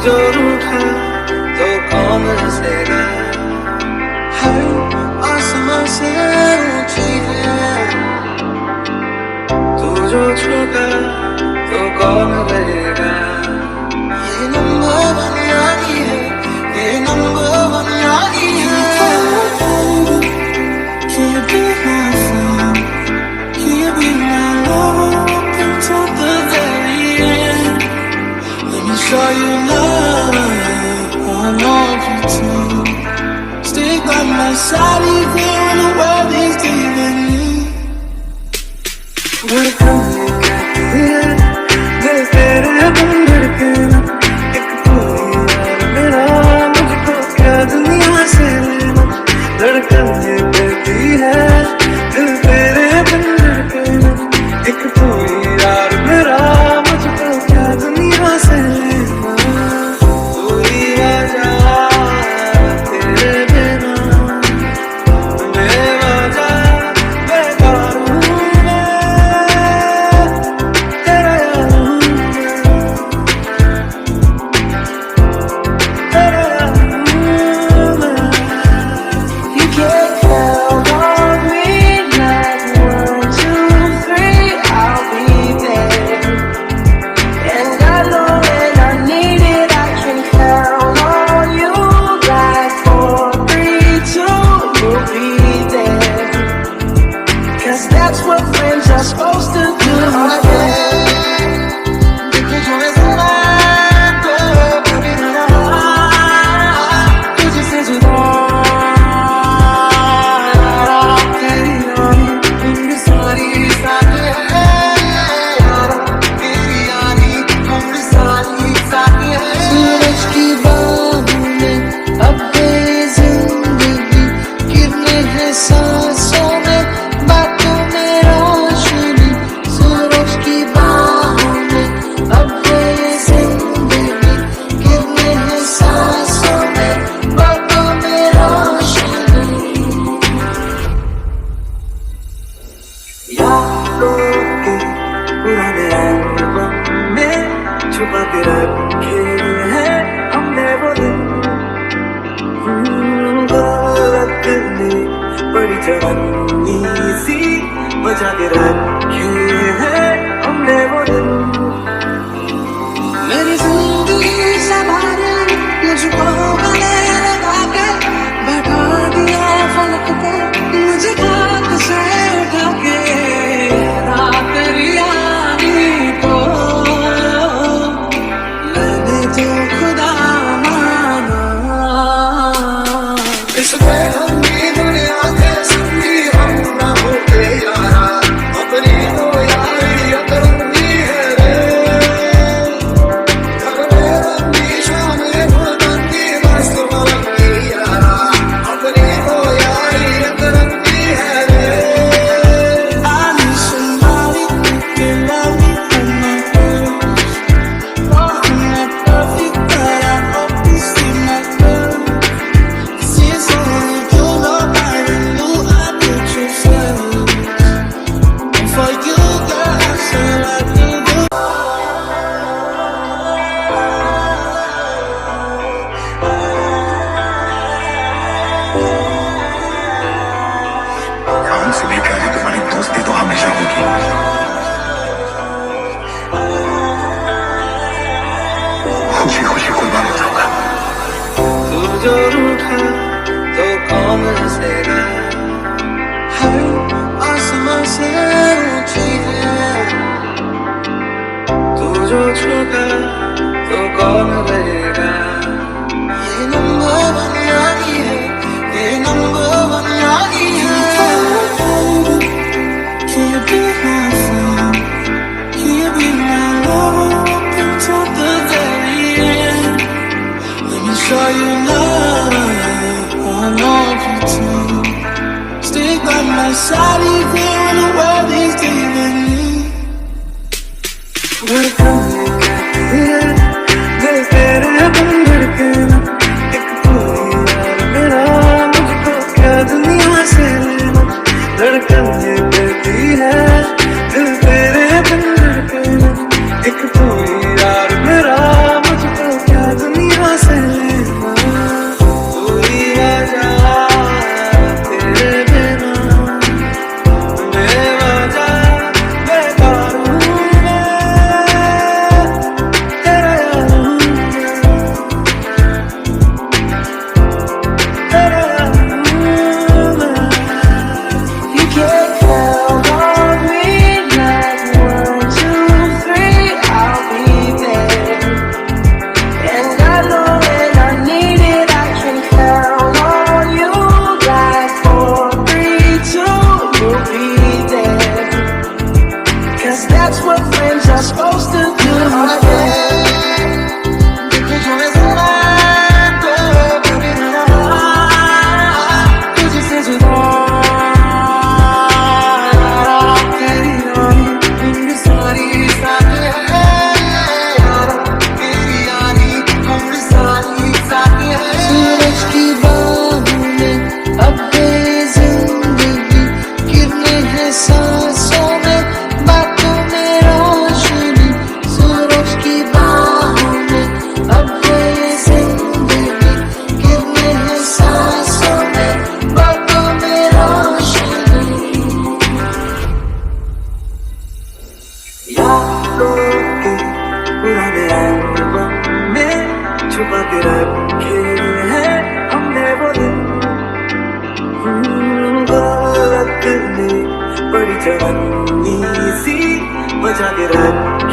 जो रूठा तो कौन हंसेगा। हर आसमां से ऊंची है तू जो छूटा तो कौन रहेगा। ये नंबर वन यारी है, ये नंबर वन यारी है। Can you be my friend? Can you be my love until the very end? Let me show you love, I want you to stick by my side even when the world is leaving you. धड़कन ये कहती है दिल तेरे बिन धड़के ना, एक तू ही यार मेरा, मुझको क्या दुनिया से लेना। धड़कन ये कहती है दिल तेरे बिन धड़के ना, एक तू ही यार मेरा, मुझको क्या दुनिया से लेना। तू ही वजह तेरे बिना बेवजह बेकार हूँ मैं, तेरा यार हूँ मैं, तेरा यार हूँ मैं। You can count on me like 1, 2, 3, I'll be there. And I know when I need it, I can count on you like 4, 3, 2, you'll be there. 'Cause that's what friends are supposed to do. तुझसे जुदा तेरी यारी उम्र सारी साथ है यारा, तेरी यारी उम्र सारी साथ है। सूरज की बाहों में अब ये जिंदगी गिरने हैं सांसों में, बातों में रोशनी। सूरज की बाहों में अब ये जिंदगी गिरने हैं सांसों में, बातों में रोशनी। यादों के पुराने एल्बम में छुपा के रखे हैं हमने वो दिन, गलत ने बड़ी जवानी सी बचा के रखे हैं हमने वो दिन। मेरी जिंदगी संभाले मुझको गले लगा के, बैठा दिया फलक पे मुझे खाक से उठा के। रात तेरी यारी को मैंने तो खुदा माना। इस बेहमी दुनिया के संगी हम ना होते यारा, अपनी तो यारी अतरंगी है रे। घर में रंगी शामें भुलकंगी मस्त मलंगी यारा, अपनी तो यारी अतरंगी है रे। I need somebody who can love me from my first. Oh, I'm not perfect, but I hope you see my worth. Since only you know I knew I put you first. And for you, girl, I said I do the हमसे भी कहे तुम्हारी दोस्ती तो हमेशा होगी। खुशी खुशी कुर्बान हो जाऊंगा। तू जो रूठा तो कौन हंसेगा। हर आसमां से ऊंची है तू जो छूटा तो कौन रहेगा। ये नंबर वन यारी है, ये नंबर वन यारी है। Can you be my friend? Can you be my love until the very end? Let me show you love, I want you to stick by my side even when the world is leaving you. धड़कन ये कहती है जवानी सी बजा के रख